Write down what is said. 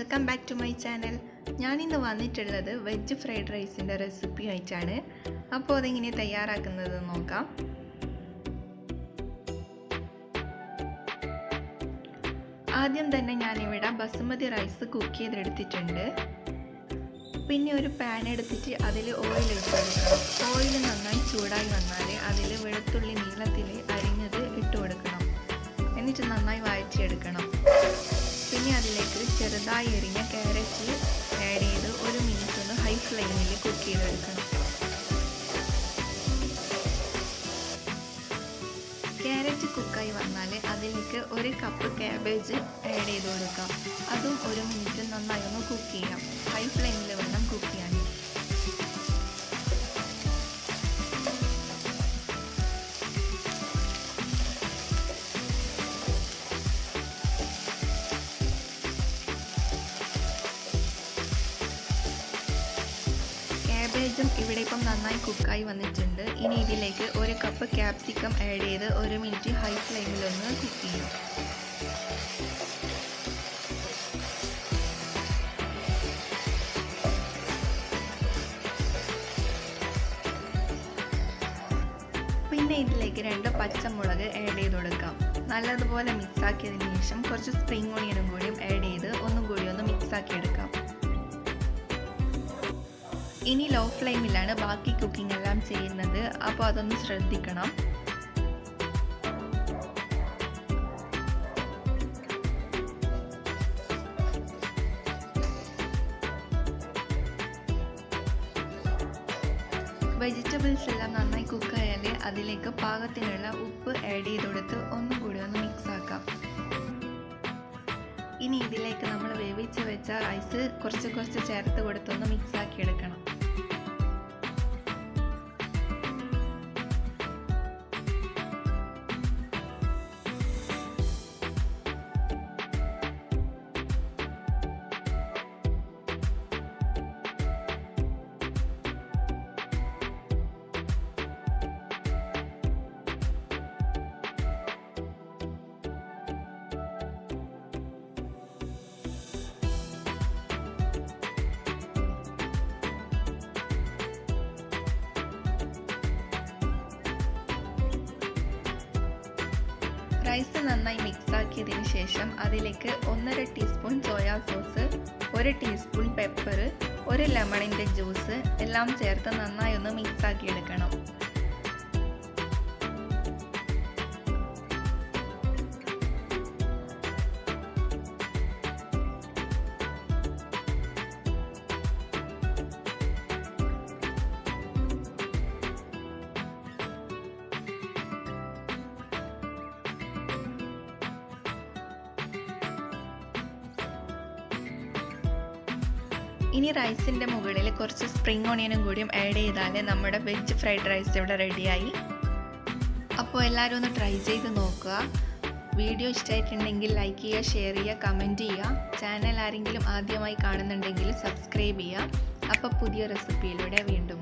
Welcome back to my channel. ഞാനിന്ന് വന്നിട്ടുള്ളത് veg fried റൈസിൻ്റെ റെസിപ്പി ആയിട്ടാണ്. അപ്പോൾ അതെങ്ങനെ തയ്യാറാക്കുന്നത് നോക്കാം. ആദ്യം തന്നെ ഞാനിവിടെ ബസുമതി റൈസ് കുക്ക് ചെയ്തെടുത്തിട്ടുണ്ട്. പിന്നെ ഒരു പാൻ എടുത്തിട്ട് അതിൽ ഓയിൽ ഇട്ടെടുക്കണം. ഓയിൽ നന്നായി ചൂടായി വന്നാൽ അതിൽ വെളുത്തുള്ളി നീളത്തിൽ അരിഞ്ഞത് ഇട്ട് കൊടുക്കണം. എന്നിട്ട് നന്നായി വഴറ്റിയെടുക്കണം. പിന്നെ അതിലേക്ക് ചെറുതായി എറിഞ്ഞ ക്യാരറ്റ് ആഡ് ചെയ്ത് 1 മിനിറ്റ് ഒന്ന് ഹൈ ഫ്ലെയിമിൽ കുക്ക് ചെയ്തെടുക്കണം. ക്യാരറ്റ് കുക്കായി വന്നാൽ അതിലേക്ക് 1 കപ്പ് ക്യാബേജ് ആഡ് ചെയ്ത് കൊടുക്കാം. അതും 1 മിനിറ്റ് നന്നായി ഒന്ന് കുക്ക് ചെയ്യാം. ഹൈ ഫ്ലെയിമിൽ വേണം കുക്ക് ചെയ്യാൻ. ക്യാബേജും ഇവിടെ ഇപ്പം നന്നായി കുക്കായി വന്നിട്ടുണ്ട്. ഇനി ഇതിലേക്ക് 1 കപ്പ് ക്യാപ്സിക്കം ആഡ് ചെയ്ത് 1 മിനിറ്റ് ഹൈ ഫ്ലെയിമിലൊന്ന് കുക്ക് ചെയ്യാം. പിന്നെ ഇതിലേക്ക് 2 പച്ചമുളക് ആഡ് ചെയ്ത് കൊടുക്കാം. നല്ലതുപോലെ മിക്സ് ആക്കിയതിന് ശേഷം കുറച്ച് സ്പ്രിംഗ് ഓണിയനും കൂടിയും ആഡ് ചെയ്ത് ഒന്നും കൂടി ഒന്ന് മിക്സ് ആക്കി എടുക്കാം. ഇനി ലോ ഫ്ലെയിമിലാണ് ബാക്കി കുക്കിംഗ് എല്ലാം ചെയ്യുന്നത്. അപ്പോൾ അതൊന്ന് ശ്രദ്ധിക്കണം. വെജിറ്റബിൾസ് എല്ലാം നന്നായി കുക്കായാൽ അതിലേക്ക് പാകത്തിനുള്ള ഉപ്പ് ആഡ് ചെയ്ത് കൊടുത്ത് ഒന്നും കൂടി ഒന്ന് മിക്സ് ആക്കാം. ഇനി ഇതിലേക്ക് നമ്മൾ വേവിച്ച് വെച്ച റൈസ് കുറച്ച് ചേർത്ത് കൊടുത്തൊന്ന് മിക്സ് ആക്കി എടുക്കണം. റൈസ് നന്നായി മിക്സ് ആക്കിയതിന് ശേഷം അതിലേക്ക് 1.5 teaspoon soya sauce, 1 teaspoon pepper, 1 ലെമണിൻ്റെ ജ്യൂസ് എല്ലാം ചേർത്ത് നന്നായി ഒന്ന് മിക്സ് ആക്കി എടുക്കണം. ഇനി റൈസിൻ്റെ മുകളിൽ കുറച്ച് സ്പ്രിംഗ് ഓണിയനും കൂടിയും ആഡ് ചെയ്താൽ നമ്മുടെ വെജ് ഫ്രൈഡ് റൈസ് ഇവിടെ റെഡിയായി. അപ്പോൾ എല്ലാവരും ഒന്ന് ട്രൈ ചെയ്ത് നോക്കുക. വീഡിയോ ഇഷ്ടമായിട്ടുണ്ടെങ്കിൽ ലൈക്ക് ചെയ്യുക, ഷെയർ ചെയ്യുക, കമൻറ്റ് ചെയ്യുക. ചാനൽ ആരെങ്കിലും ആദ്യമായി കാണുന്നുണ്ടെങ്കിൽ സബ്സ്ക്രൈബ് ചെയ്യുക. അപ്പോൾ പുതിയ റെസിപ്പിയിലൂടെ വീണ്ടും